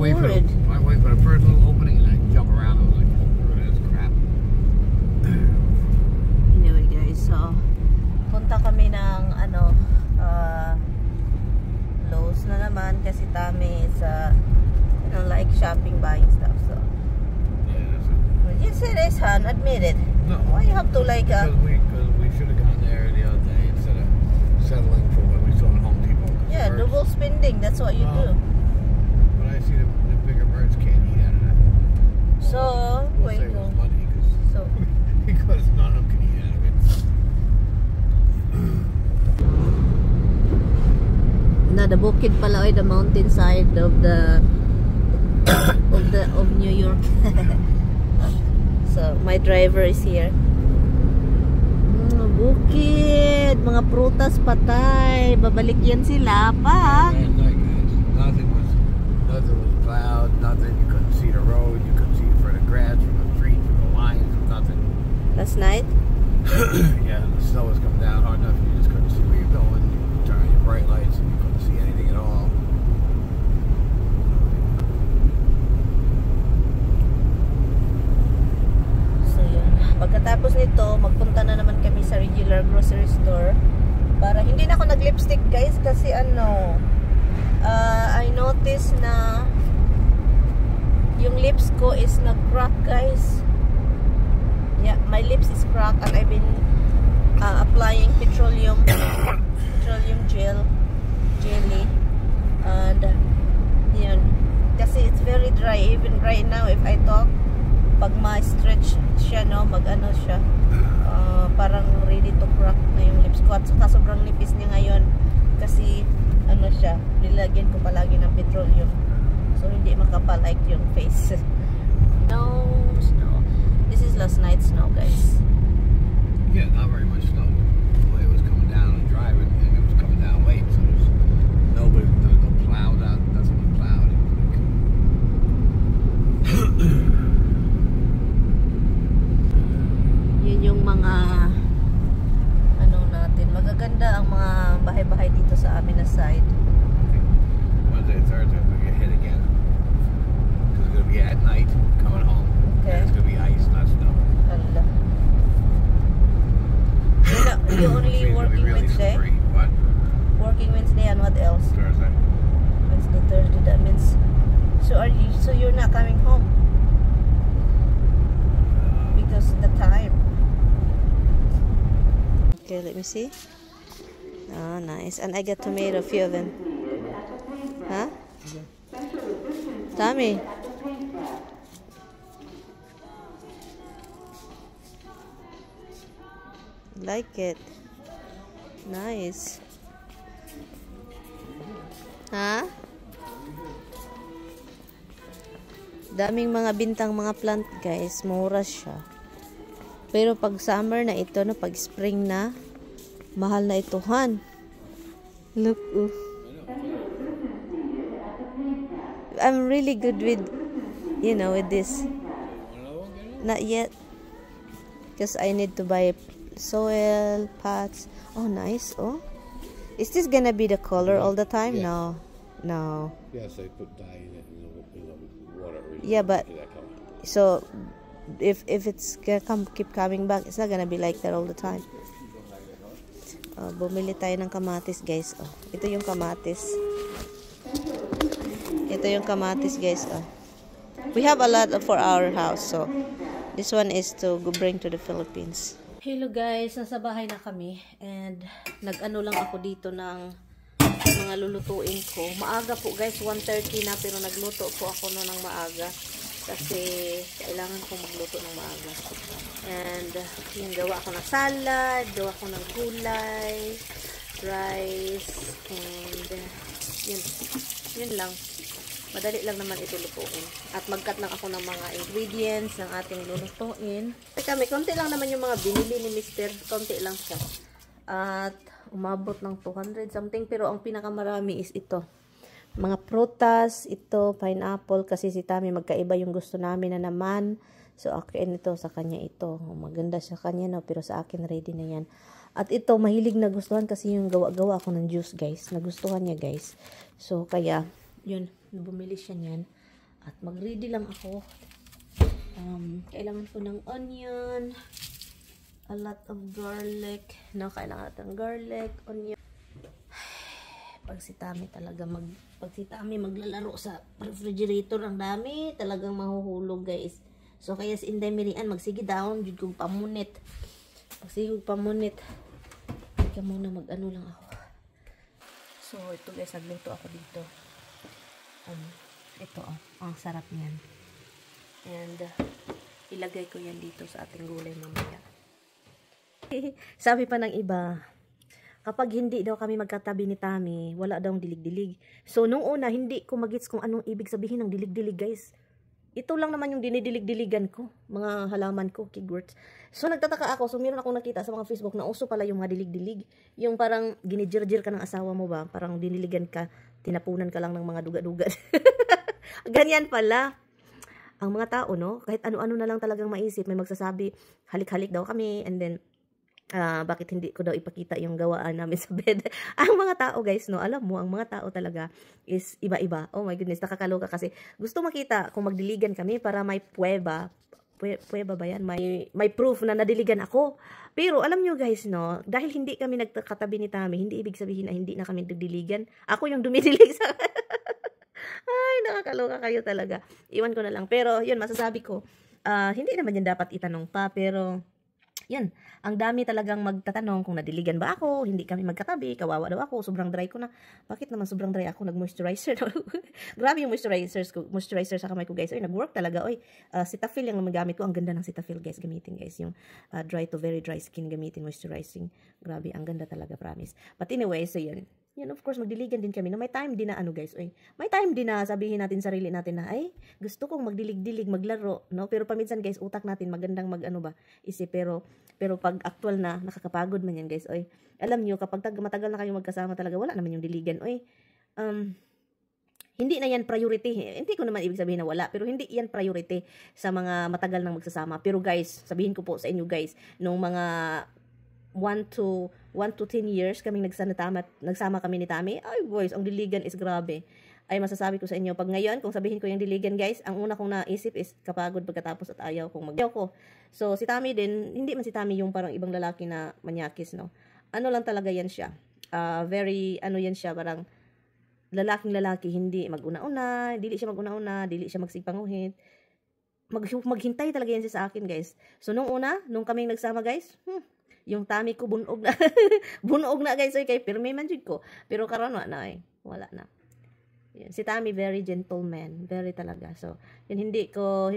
worried. I wait for the first little opening and I jump around and I was like, screw this crap. Anyway guys, so punta kami ng Lowe's na naman kasi Tami is like shopping, buying stuff. So Yeah, that's it. well, yes it is, hon, admit it. No. Why you have to like Because we should have gone there the other day instead of settling for what we saw at Home Depot. yeah, double spending, that's what you do. But I see the bigger birds can't eat out of that. So We'll save us money because none of them can eat out of it. na the bukid pala oy, the mountainside of the of New York. So my driver is here. Bukid, mga prutas patay, babalik yan sila pa. Nothing was plowed, nothing. You couldn't see the road, you couldn't see for the grass, from the street, from the lines, nothing. Last night? Yeah, the snow was coming down hard enough, you just couldn't see where you're going. You turn on your bright lights and you couldn't see anything at all. So yun. Pagkatapos nito, magpunta na naman kami sa regular grocery store. Para hindi na ako nag-lipstick guys kasi I noticed na yung lips ko is nag-crack guys. Yeah, my lips is cracked and I've been applying petroleum jelly and yun, kasi it's very dry even right now. If I talk, pag ma-stretch siya, no, mag-ano siya, parang ready to crack na yung lips ko. At saka sobrang nipis niya ngayon kasi ano siya, nilagyan ko palagi ng petroleum, so hindi makapal like yung face. No snow. This is last night's snow guys. Yeah, not very much snow. The way it was coming down and driving, and it was coming down late, so there's no plowed out, nothing was plowed. Yun yung mga ano natin, magaganda ang mga bahay-bahay dito sa amin na side. Wednesday and Thursday we're gonna get hit again. Because it's gonna be at night coming home. Okay. And it's gonna be ice, not snow. Allah. You only working really Wednesday? slippery. What? Working Wednesday and what else? Thursday. Wednesday, Thursday, that means so you're not coming home because the time. Okay, let me see. Oh, nice. And I got tomato, a few of them. Huh? Tommy. Like it. Nice. Ha? Daming mga bintang mga plant guys. Mura siya. Pero pag summer na ito, no, pag spring na, mahal na ito, han. Look, I'm really good with, with this. Not yet. Because I need to buy soil, pots. Oh, nice. Oh. Is this gonna be the color all the time? Yes. No. Yes, they put dye in it in the water. Yeah, but so if it's gonna keep coming back, it's not gonna be like that all the time. Bumili tayo ng kamatis guys. Oh, ito yung kamatis. Ito yung kamatis guys. Oh, we have a lot for our house, so this one is to go bring to the Philippines. Hello guys, nasa bahay na kami and nag-ano lang ako dito ng mga lulutuin ko. Maaga po guys, 1:30 na, pero nagluto po ako no ng maaga kasi kailangan kong magluto ng maaga. And yung gawa ko ng salad, gawa ko ng gulay, rice, and yun lang. Madali lang naman ito lutuin. At mag-cut lang ako ng mga ingredients ng ating lulutuin. Teka, may konti lang naman yung mga binili ni Mr. Konti lang siya. At umabot ng 200 something. Pero ang pinakamarami is ito. Mga prutas, ito, pineapple. Kasi si Tami magkaiba yung gusto namin na naman. So, akin ito, sa kanya ito. Maganda sa kanya, no? Pero sa akin, ready na yan. At ito, mahilig na gustuhan kasi yung gawa-gawa ako ng juice, guys. Nagustuhan niya, guys. So, kaya, yun. Bumili siya niyan. At mag-ready lang ako. Kailangan ko ng onion, a lot of garlic. No, kailangan natin garlic, onion. Pag si Tami talaga pag si Tami maglalaro sa refrigerator, ang dami talagang mahuhulog, guys. So kaya si Inday Mirian magsige down jud kong pamunit. Magsige kong pamunit. Kaya muna mag-ano lang ako. So ito guys, nagluto ako dito. Ito ang sarap niyan. And ilagay ko yan dito sa ating gulay mamaya. Sabi pa ng iba, kapag hindi daw kami magkatabi ni Tami, wala daw dilig-dilig. So nung una hindi ko magets kung anong ibig sabihin ng dilig-dilig, guys. Ito lang naman yung dinidilig-diligan ko, mga halaman ko, keywords. So nagtataka ako, so meron akong nakita sa mga Facebook na uso pala yung mga dilig-dilig. Yung parang ginijirjir ka ng asawa mo ba, parang diniligan ka, tinapunan ka lang ng mga duga-duga. Ganyan pala. Ang mga tao, no, kahit ano-ano na lang talagang maisip, may magsasabi, halik-halik daw kami, and then, bakit hindi ko daw ipakita yung gawaan namin sa bed. Ang mga tao, guys, no, alam mo, ang mga tao talaga is iba-iba. Oh my goodness, nakakaloka kasi gusto makita kung magdiligan kami para may puweba. Puweba ba yan? May proof na nadiligan ako. Pero alam nyo, guys, no, dahil hindi kami nagkatabi ni Tami, hindi ibig sabihin na hindi na kami nagdiligan. Ako yung dumidilig sa... Ay, nakakaloka kayo talaga. Iwan ko na lang. Pero, yun, masasabi ko, hindi naman yan dapat itanong pa, pero... Yan, ang dami talagang magtatanong kung nadiligan ba ako, hindi kami magkatabi, kawawa daw ako, sobrang dry ko na. Bakit naman sobrang dry ako? Nag-moisturizer. Grabe yung moisturizer sa kamay ko, guys. Oy, nag-work talaga. Oy, Cetaphil yung magamit ko. Ang ganda ng Cetaphil, guys, gamitin, guys. Yung dry to very dry skin gamitin, moisturizing. Grabe, ang ganda talaga, promise. But anyway, so yun. Yan, of course, magdiligan din kami. No, may time din na, guys, oy, may time din na sabihin natin sarili natin na, ay, gusto kong magdilig-dilig, maglaro, no? Pero paminsan, guys, utak natin, magandang isip, pero pag actual na, nakakapagod man yan, guys, oy. Alam nyo, kapag matagal na kayong magkasama talaga, wala naman yung diligan, oy. Hindi na yan priority. Hindi ko naman ibig sabihin na wala, pero hindi yan priority sa mga matagal nang magsasama. Pero guys, sabihin ko po sa inyo, guys, nung mga 1 to 10 years kaming nagsama kami ni Tami, ay boys, ang diligan is grabe. Ay masasabi ko sa inyo, pag ngayon, kung sabihin ko yung diligan, guys, ang una kong naisip is kapagod pagkatapos at ayaw kong mag-ayaw ko. So, si Tami din, hindi man si Tami yung parang ibang lalaki na manyakis, no? Ano lang talaga yan siya. Very, ano yan siya, parang lalaking-lalaki, hindi mag-una-una, dili siya mag-una-una, dili siya magsigpanguhit. Maghintay talaga yan siya sa akin, guys. So, nung kaming nagsama, guys, yung Tami ko bunog na. Bunog na, guys, ay kay pirmi man jud ko. Pero karon wala na. Yan. Si Tami very gentleman, very talaga. So, yun hindi ko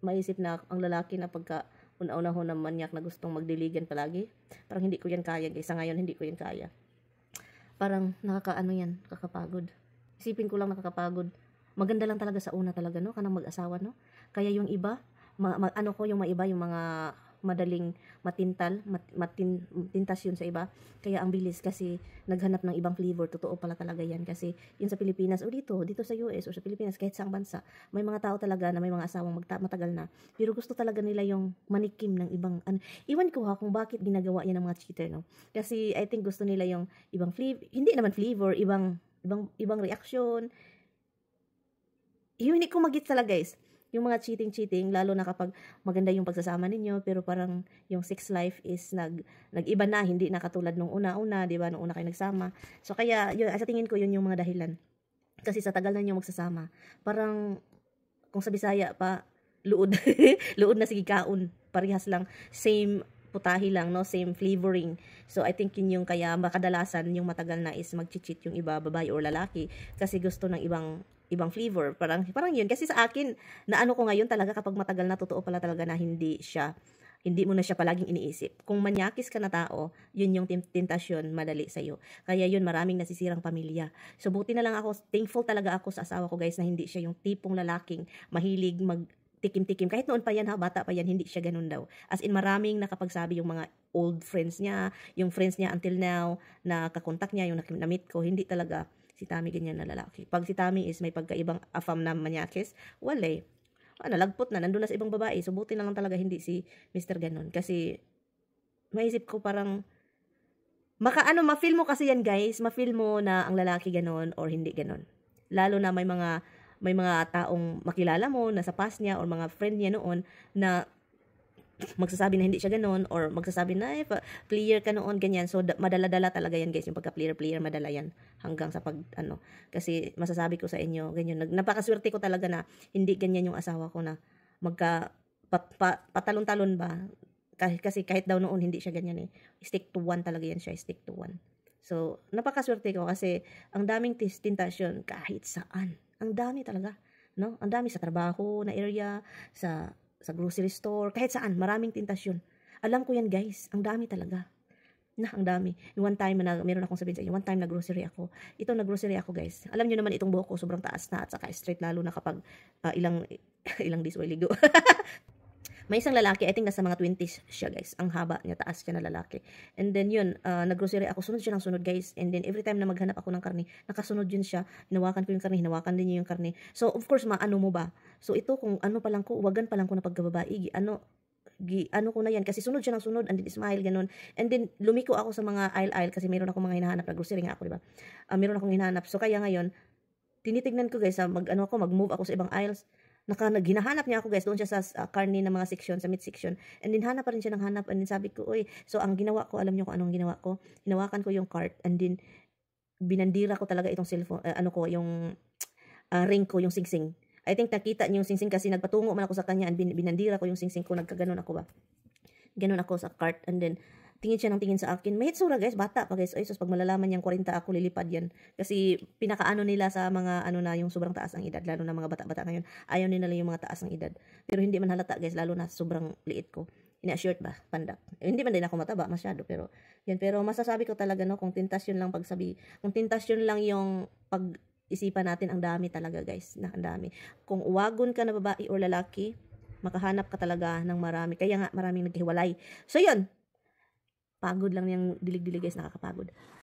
maisip na ang lalaki na pagka una-una ho na manyak na gustong magdiligan palagi. Parang hindi ko yan kaya, guys. Sa ngayon hindi ko yan kaya. Parang kakapagod. Isipin ko lang nakakapagod. Maganda lang talaga sa una talaga, no, kanang mag-asawa, no. Kaya yung iba, yung maiba, yung mga madaling matintas yun sa iba. Kaya ang bilis kasi naghanap ng ibang flavor. Totoo pala talaga yan. Kasi yun sa Pilipinas o dito sa US o sa Pilipinas, kahit saang bansa, may mga tao talaga na may mga asawang matagal na. Pero gusto talaga nila yung manikim ng ibang, iwan ko kung bakit ginagawa yan ng mga cheater, no? Kasi I think gusto nila yung ibang flavor, hindi naman flavor, ibang reaction. Hindi ko magit talaga, guys. Yung mga cheating, lalo na kapag maganda yung pagsasama ninyo, pero parang yung sex life is nag-iba na, hindi na katulad nung una-una, di ba, nung una kayo nagsama. So, kaya, yun, sa tingin ko, yun yung mga dahilan. Kasi sa tagal na nyo magsasama, parang, kung sa Bisaya pa, luod. Luod na sige kaon. Parehas lang, same putahe lang, no, same flavoring. So, I think yun yung kaya, makadalasan, yung matagal na is mag-cheat yung iba, babae or lalaki, kasi gusto ng ibang flavor. Parang yun. Kasi sa akin, na ano ko ngayon talaga kapag matagal na, totoo pala talaga na hindi mo na siya palaging iniisip. Kung manyakis ka na tao, yun yung tentasyon madali sa'yo. Kaya yun, maraming nasisirang pamilya. So, buti na lang ako, thankful talaga ako sa asawa ko, guys, na hindi siya yung tipong lalaking mahilig tikim-tikim. Kahit noon pa yan, bata pa yan, hindi siya ganun daw. As in, maraming nakapagsabi yung mga old friends niya, yung friends niya until now, na kakontak niya, yung na-meet ko, hindi talaga si Tami ganyan na lalaki. Pag si Tami is may pagkaibang afam na manyakis, wala nalagpot na, nandun na sa ibang babae. So, buti na lang talaga hindi si Mr. Ganon. Kasi, maisip ko parang, ma-feel mo kasi yan, guys, ma-feel mo na ang lalaki ganon or hindi ganon. Lalo na may mga may mga taong makilala mo na sa past niya or mga friend niya noon na magsasabi na hindi siya ganoon or magsasabi na player ka noon ganyan. So madala-dala talaga yan guys, yung pagka player madala yan hanggang sa pag kasi masasabi ko sa inyo ganyan, napakaswerte ko talaga na hindi ganyan yung asawa ko na magka patalon-talon ba kasi kahit daw noon hindi siya ganyan stick to one talaga yan siya, stick to one. So napakaswerte ko kasi ang daming tentasyon kahit saan, ang dami talaga, no? Ang dami sa trabaho na area, sa grocery store, kahit saan, maraming tentasyon. Alam ko yan guys, ang dami talaga. Ang dami. One time na meron akong sabihin sa inyo, one time nag-grocery ako. Ito nag-grocery ako guys. Alam niyo naman itong buhok ko, sobrang taas na at saka straight lalo na kapag ilang days o ligo. May isang lalaki, I think nasa mga 20s siya guys. Ang haba niya, taas siya na lalaki. And then yun, nag-grocery ako, sunod siya ng sunod guys. And then every time na maghanap ako ng karne, nakasunod yun siya. Hinawakan ko yung karne, hinawakan din niya yung karne. So of course, maano mo ba? So ito kung ano pa lang ko, wagan pa lang ko na pagkababae, ano ko na yan. Kasi sunod siya ng sunod, and then smile, ganun. And then lumiko ako sa mga aisle kasi meron akong mga hinahanap na grocery nga ako, diba? Meron akong hinahanap. So kaya ngayon, tinitignan ko guys, mag-move ako sa ibang aisles. Ginahanap niya ako guys, doon siya sa karne na mga section, sa meat section. And then hanap pa rin siya ng hanap. And then sabi ko, oy, so ang ginawa ko, alam niyo kung anong ginawa ko? Hinawakan ko yung cart and then binandira ko talaga itong cellphone, yung ring ko, yung singsing. I think nakita niyo yung singsing kasi nagpatungo man ako sa kanya and binandira ko yung singsing ko, nagkaganon ako ba. Ganon ako sa cart and then tingin siya ng tingin sa akin. May hitsura guys, bata pa guys. Ay sus, pag malalaman niyang 40 ako, lilipad yan. Kasi pinakaano nila sa mga na yung sobrang taas ng edad, lalo na mga bata-bata ngayon. Ayaw nila yung mga taas ng edad. Pero hindi man halata guys, lalo na sobrang liit ko. Ina-short ba? Pandak. Hindi man din ako mataba masyado, pero yan. Pero masasabi ko talaga no, kung tentasyon lang kung tentasyon lang yung pag-isipan natin, ang dami talaga guys, ang dami. Kung uwagon ka na babae or lalaki, makahanap ka talaga ng marami. Kaya nga maraming naghiwalay. So yun, pagod lang yung dilig-dilig guys, nakakapagod.